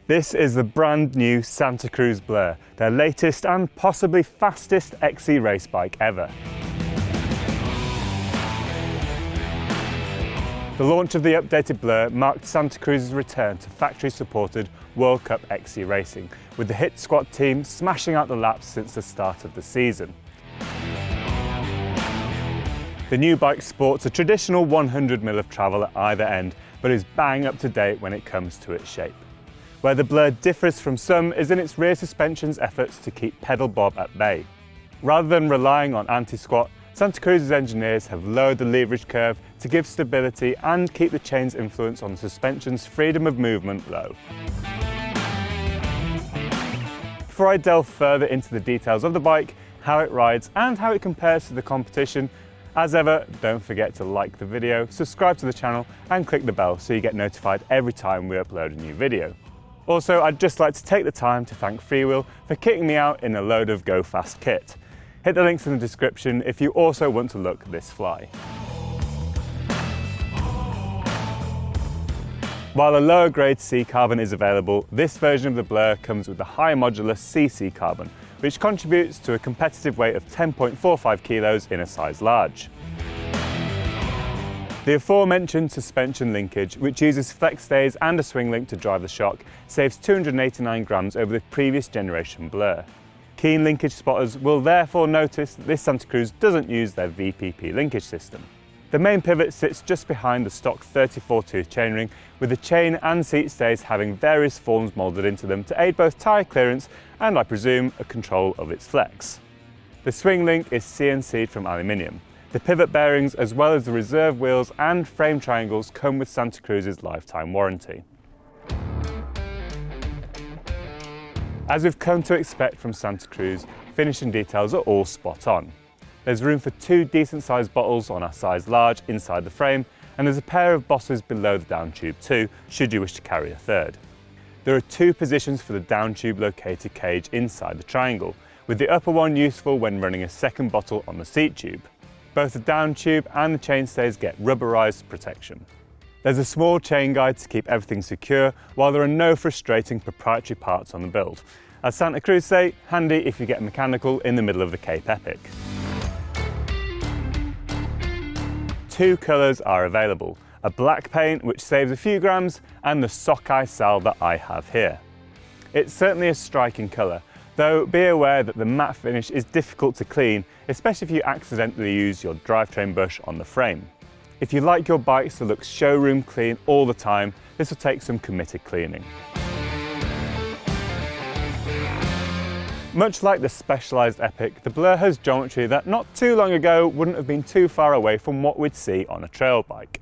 This is the brand new Santa Cruz Blur, their latest and possibly fastest XC race bike ever. The launch of the updated Blur marked Santa Cruz's return to factory-supported World Cup XC racing, with the hit squad team smashing out the laps since the start of the season. The new bike sports a traditional 100mm of travel at either end, but is bang up to date when it comes to its shape. Where the Blur differs from some is in its rear suspension's efforts to keep pedal bob at bay. Rather than relying on anti-squat, Santa Cruz's engineers have lowered the leverage curve to give stability and keep the chain's influence on the suspension's freedom of movement low. Before I delve further into the details of the bike, how it rides and how it compares to the competition, as ever, don't forget to like the video, subscribe to the channel and click the bell so you get notified every time we upload a new video. Also, I'd just like to take the time to thank Freewheel for kitting me out in a load of Go Fast kit. Hit the links in the description if you also want to look this fly. While a lower grade C carbon is available, this version of the Blur comes with the high modular CC carbon, which contributes to a competitive weight of 10.45 kilos in a size large. The aforementioned suspension linkage, which uses flex stays and a swing link to drive the shock, saves 289 grams over the previous generation Blur. Keen linkage spotters will therefore notice that this Santa Cruz doesn't use their VPP linkage system. The main pivot sits just behind the stock 34-tooth chainring, with the chain and seat stays having various forms moulded into them to aid both tyre clearance and, I presume, a control of its flex. The swing link is CNC'd from aluminium. The pivot bearings, as well as the reserve wheels and frame triangles, come with Santa Cruz's lifetime warranty. As we've come to expect from Santa Cruz, finishing details are all spot on. There's room for two decent sized bottles on our size large inside the frame, and there's a pair of bosses below the down tube too, should you wish to carry a third. There are two positions for the down tube located cage inside the triangle, with the upper one useful when running a second bottle on the seat tube. Both the down tube and the chainstays get rubberized protection. There's a small chain guide to keep everything secure, while there are no frustrating proprietary parts on the build. As Santa Cruz say, handy if you get mechanical in the middle of the Cape Epic. Two colours are available, a black paint which saves a few grams and the sockeye sal that I have here. It's certainly a striking colour, though be aware that the matte finish is difficult to clean, especially if you accidentally use your drivetrain brush on the frame. If you like your bikes to look showroom clean all the time, this will take some committed cleaning. Much like the Specialized Epic, the Blur has geometry that not too long ago wouldn't have been too far away from what we'd see on a trail bike.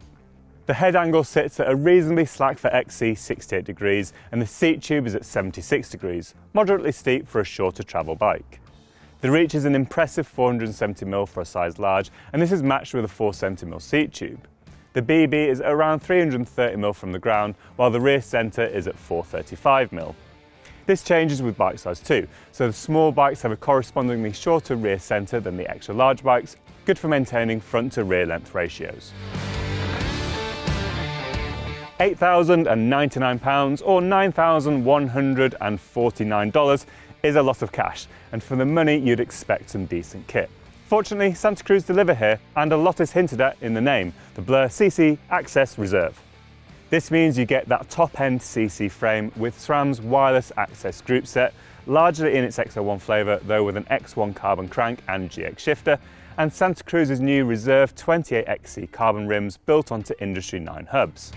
The head angle sits at a reasonably slack for XC 68 degrees and the seat tube is at 76 degrees, moderately steep for a shorter travel bike. The reach is an impressive 470mm for a size large, and this is matched with a 470mm seat tube. The BB is around 330mm from the ground, while the rear centre is at 435mm. This changes with bike size too, so the small bikes have a correspondingly shorter rear centre than the extra large bikes, good for maintaining front to rear length ratios. £8,099 or $9,149 is a lot of cash, and for the money you'd expect some decent kit. Fortunately, Santa Cruz deliver here, and a lot is hinted at in the name, the Blur CC Access Reserve. This means you get that top-end CC frame with SRAM's wireless access group set, largely in its X01 flavour, though with an X1 carbon crank and GX shifter, and Santa Cruz's new Reserve 28XC carbon rims built onto Industry 9 hubs.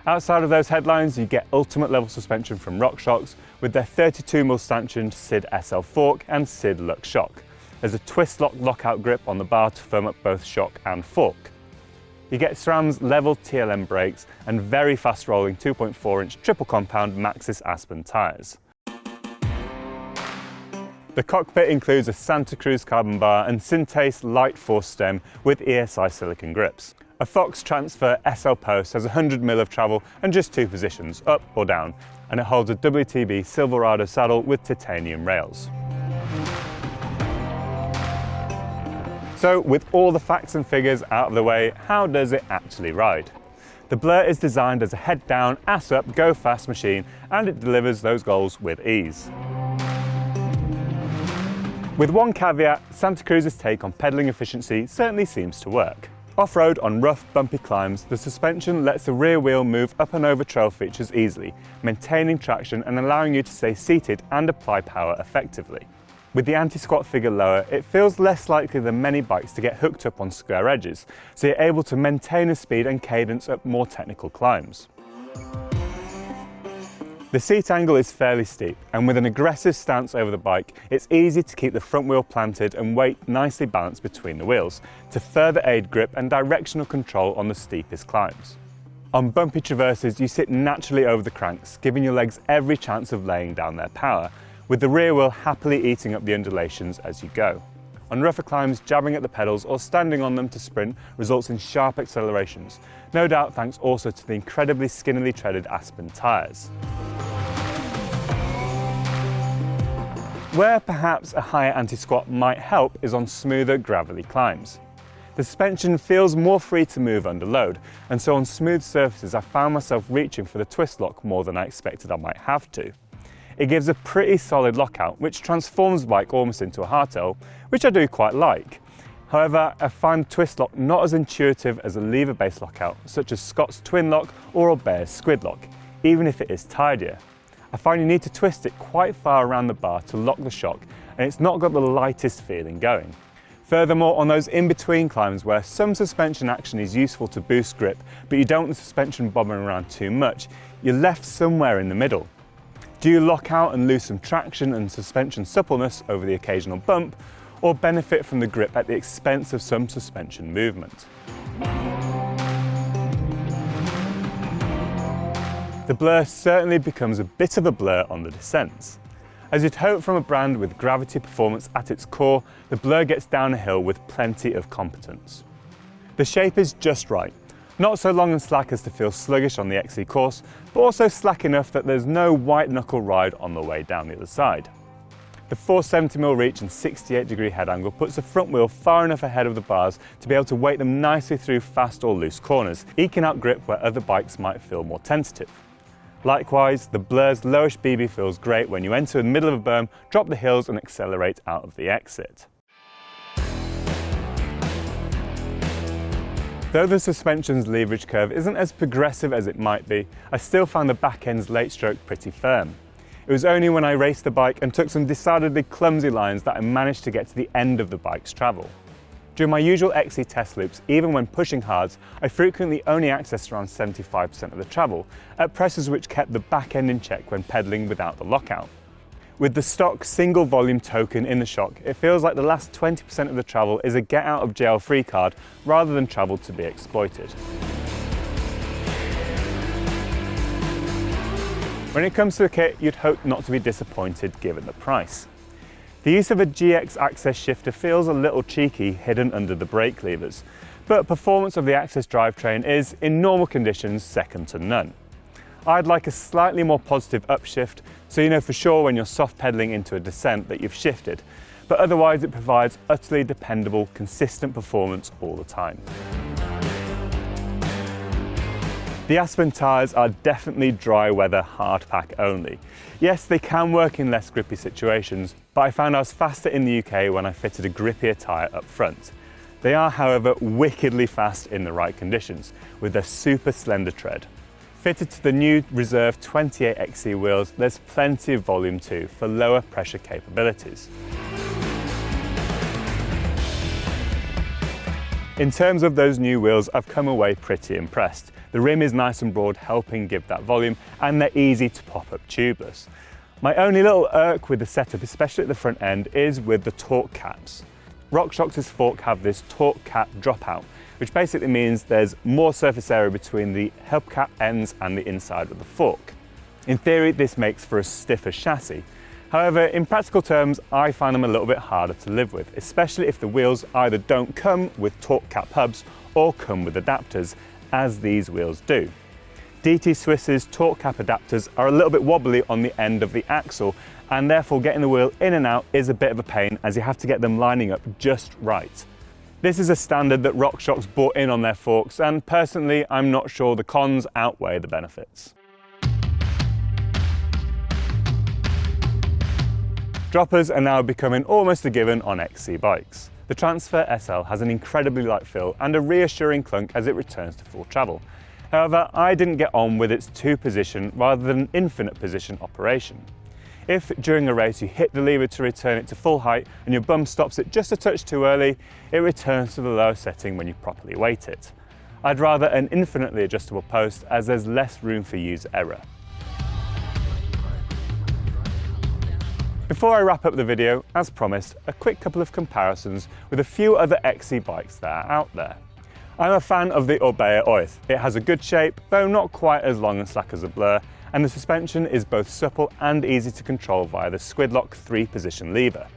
Outside of those headlines, you get ultimate level suspension from RockShox with their 32mm stanchioned SID SL fork and SID Lux shock. There's a twist lock lockout grip on the bar to firm up both shock and fork. You get SRAM's level TLM brakes and very fast rolling 2.4-inch triple compound Maxxis Aspen tyres. The cockpit includes a Santa Cruz carbon bar and Syntace light force stem with ESI silicon grips. A Fox Transfer SL post has 100mm of travel and just two positions, up or down, and it holds a WTB Silverado saddle with titanium rails. So with all the facts and figures out of the way, how does it actually ride? The Blur is designed as a head down, ass up, go fast machine, and it delivers those goals with ease. With one caveat, Santa Cruz's take on pedalling efficiency certainly seems to work. Off-road on rough, bumpy climbs, the suspension lets the rear wheel move up and over trail features easily, maintaining traction and allowing you to stay seated and apply power effectively. With the anti-squat figure lower, it feels less likely than many bikes to get hooked up on square edges, so you're able to maintain a speed and cadence at more technical climbs. The seat angle is fairly steep, and with an aggressive stance over the bike, it's easy to keep the front wheel planted and weight nicely balanced between the wheels, to further aid grip and directional control on the steepest climbs. On bumpy traverses, you sit naturally over the cranks, giving your legs every chance of laying down their power, with the rear wheel happily eating up the undulations as you go. On rougher climbs, jabbing at the pedals or standing on them to sprint results in sharp accelerations, no doubt thanks also to the incredibly skinnily treaded Aspen tyres. Where perhaps a higher anti-squat might help is on smoother, gravelly climbs. The suspension feels more free to move under load, and so on smooth surfaces I found myself reaching for the twist lock more than I expected I might have to. It gives a pretty solid lockout, which transforms the bike almost into a hardtail, which I do quite like. However, I find twist lock not as intuitive as a lever-based lockout, such as Scott's twin lock or Aubert's squid lock, even if it is tidier. I find you need to twist it quite far around the bar to lock the shock, and it's not got the lightest feeling going. Furthermore, on those in-between climbs where some suspension action is useful to boost grip, but you don't want the suspension bobbing around too much, you're left somewhere in the middle. Do you lock out and lose some traction and suspension suppleness over the occasional bump, or benefit from the grip at the expense of some suspension movement? The Blur certainly becomes a bit of a blur on the descents. As you'd hope from a brand with gravity performance at its core, the Blur gets down a hill with plenty of competence. The shape is just right, not so long and slack as to feel sluggish on the XC course, but also slack enough that there's no white knuckle ride on the way down the other side. The 470mm reach and 68° head angle puts the front wheel far enough ahead of the bars to be able to weight them nicely through fast or loose corners, eking out grip where other bikes might feel more tentative. Likewise, the Blur's lowish BB feels great when you enter the middle of a berm, drop the hills and accelerate out of the exit. Though the suspension's leverage curve isn't as progressive as it might be, I still found the back end's late stroke pretty firm. It was only when I raced the bike and took some decidedly clumsy lines that I managed to get to the end of the bike's travel. During my usual XC test loops, even when pushing hards, I frequently only accessed around 75% of the travel, at presses which kept the back end in check when pedalling without the lockout. With the stock single volume token in the shock, it feels like the last 20% of the travel is a get out of jail free card rather than travel to be exploited. When it comes to the kit, you'd hope not to be disappointed given the price. The use of a GX Access shifter feels a little cheeky hidden under the brake levers, but performance of the Access drivetrain is, in normal conditions, second to none. I'd like a slightly more positive upshift, so you know for sure when you're soft pedaling into a descent that you've shifted, but otherwise it provides utterly dependable, consistent performance all the time. The Aspen tyres are definitely dry weather hard pack only. Yes, they can work in less grippy situations, but I found I was faster in the UK when I fitted a grippier tyre up front. They are, however, wickedly fast in the right conditions, with their super slender tread. Fitted to the new Reserve 28XC wheels, there's plenty of volume too for lower pressure capabilities. In terms of those new wheels, I've come away pretty impressed. The rim is nice and broad, helping give that volume, and they're easy to pop up tubeless. My only little irk with the setup, especially at the front end, is with the torque caps. RockShox's fork have this torque cap dropout, which basically means there's more surface area between the hubcap ends and the inside of the fork. In theory, this makes for a stiffer chassis. However, in practical terms, I find them a little bit harder to live with, especially if the wheels either don't come with torque cap hubs or come with adapters, as these wheels do. DT Swiss's torque cap adapters are a little bit wobbly on the end of the axle, and therefore getting the wheel in and out is a bit of a pain as you have to get them lining up just right. This is a standard that RockShox brought in on their forks, and personally I'm not sure the cons outweigh the benefits. Droppers are now becoming almost a given on XC bikes. The Transfer SL has an incredibly light feel and a reassuring clunk as it returns to full travel. However, I didn't get on with its 2-position rather than infinite position operation. If during a race you hit the lever to return it to full height and your bum stops it just a touch too early, it returns to the low setting when you properly weight it. I'd rather an infinitely adjustable post as there's less room for user error. Before I wrap up the video, as promised, a quick couple of comparisons with a few other XC bikes that are out there. I'm a fan of the Orbea Oith. It has a good shape, though not quite as long and slack as a Blur, and the suspension is both supple and easy to control via the Squidlock 3-position lever.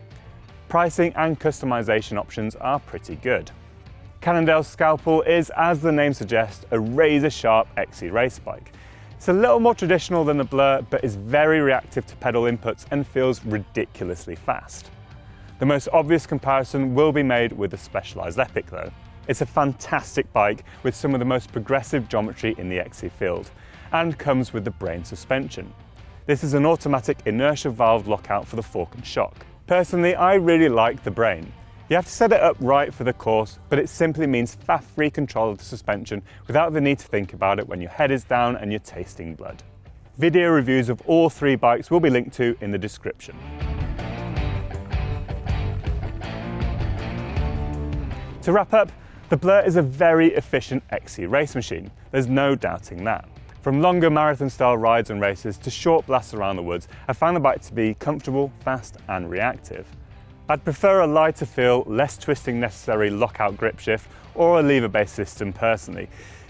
Pricing and customization options are pretty good. Cannondale's Scalpel is, as the name suggests, a razor-sharp XC race bike. It's a little more traditional than the Blur, but is very reactive to pedal inputs and feels ridiculously fast. The most obvious comparison will be made with the Specialized Epic though. It's a fantastic bike with some of the most progressive geometry in the XC field, and comes with the Brain suspension. This is an automatic inertia valve lockout for the fork and shock. Personally, I really like the Brain. You have to set it up right for the course, but it simply means faff-free control of the suspension without the need to think about it when your head is down and you're tasting blood. Video reviews of all 3 bikes will be linked to in the description. To wrap up, the Blur is a very efficient XC race machine. There's no doubting that. From longer marathon-style rides and races to short blasts around the woods, I found the bike to be comfortable, fast and reactive. I'd prefer a lighter feel, less twisting necessary lockout grip shift or a lever-based system personally.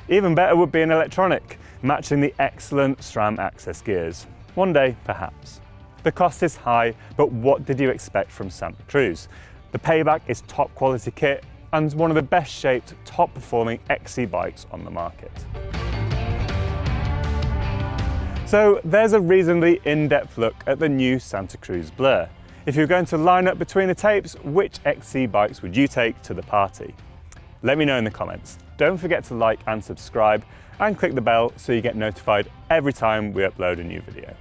Even better would be an electronic, matching the excellent SRAM access gears. One day, perhaps. The cost is high, but what did you expect from Santa Cruz? The payback is top quality kit and one of the best shaped, top performing XC bikes on the market. So there's a reasonably in-depth look at the new Santa Cruz Blur. If you're going to line up between the tapes, which XC bikes would you take to the party? Let me know in the comments. Don't forget to like and subscribe and click the bell so you get notified every time we upload a new video.